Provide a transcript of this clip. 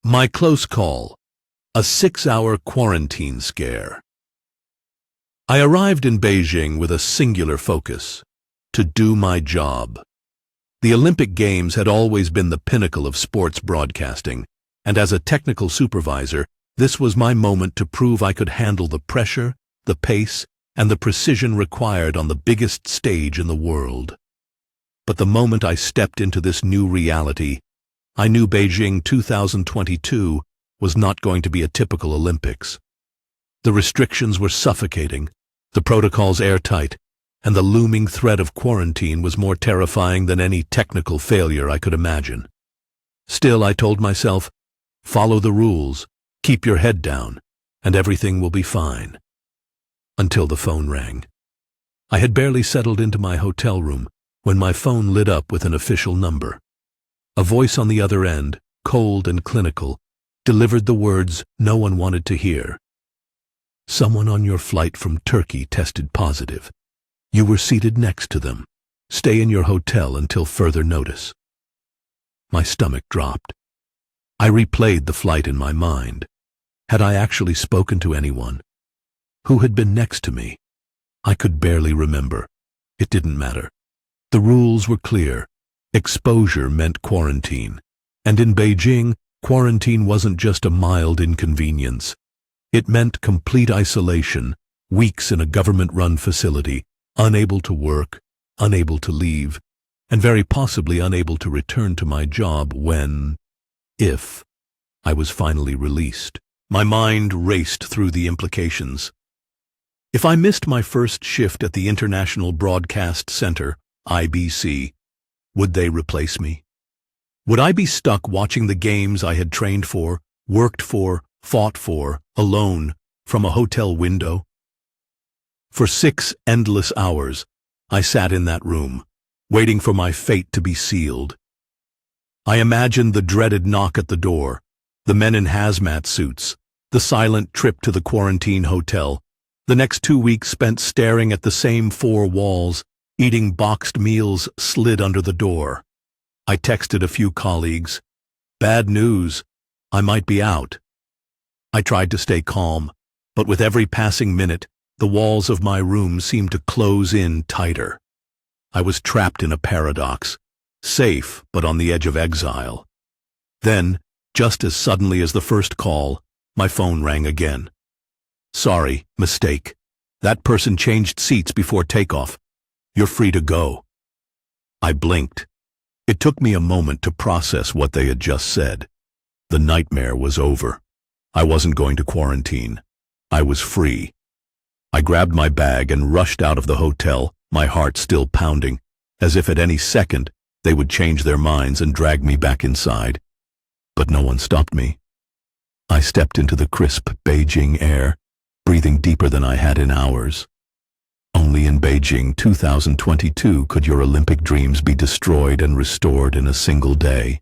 My close call, a 6-hour quarantine scare. I arrived in Beijing with a singular focus: to do my job. The Olympic Games had always been the pinnacle of sports broadcasting, and as a technical supervisor, this was my moment to prove I could handle the pressure, the pace, and the precision required on the biggest stage in the world. But the moment I stepped into this new reality, I knew Beijing 2022 was not going to be a typical Olympics. The restrictions were suffocating, the protocols airtight, and the looming threat of quarantine was more terrifying than any technical failure I could imagine. Still, I told myself, follow the rules, keep your head down, and everything will be fine. Until the phone rang. I had barely settled into my hotel room when my phone lit up with an official number. A voice on the other end, cold and clinical, delivered the words no one wanted to hear. Someone on your flight from Turkey tested positive. You were seated next to them. Stay in your hotel until further notice. My stomach dropped. I replayed the flight in my mind. Had I actually spoken to anyone? Who had been next to me? I could barely remember. It didn't matter. The rules were clear. Exposure meant quarantine. And in Beijing, quarantine wasn't just a mild inconvenience. It meant complete isolation, weeks in a government-run facility, unable to work, unable to leave, and very possibly unable to return to my job if I was finally released. My mind raced through the implications. If I missed my first shift at the International Broadcast Center, IBC, would they replace me? Would I be stuck watching the games I had trained for, worked for, fought for, alone, from a hotel window? For 6 endless hours, I sat in that room, waiting for my fate to be sealed. I imagined the dreaded knock at the door, the men in hazmat suits, the silent trip to the quarantine hotel, the next 2 weeks spent staring at the same 4 walls, eating boxed meals slid under the door. I texted a few colleagues. Bad news, I might be out. I tried to stay calm, but with every passing minute, the walls of my room seemed to close in tighter. I was trapped in a paradox, safe but on the edge of exile. Then, just as suddenly as the first call, my phone rang again. Sorry, mistake. That person changed seats before takeoff. You're free to go. I blinked. It took me a moment to process what they had just said. The nightmare was over. I wasn't going to quarantine. I was free. I grabbed my bag and rushed out of the hotel, my heart still pounding, as if at any second they would change their minds and drag me back inside. But no one stopped me. I stepped into the crisp Beijing air, breathing deeper than I had in hours. Only in Beijing 2022 could your Olympic dreams be destroyed and restored in a single day.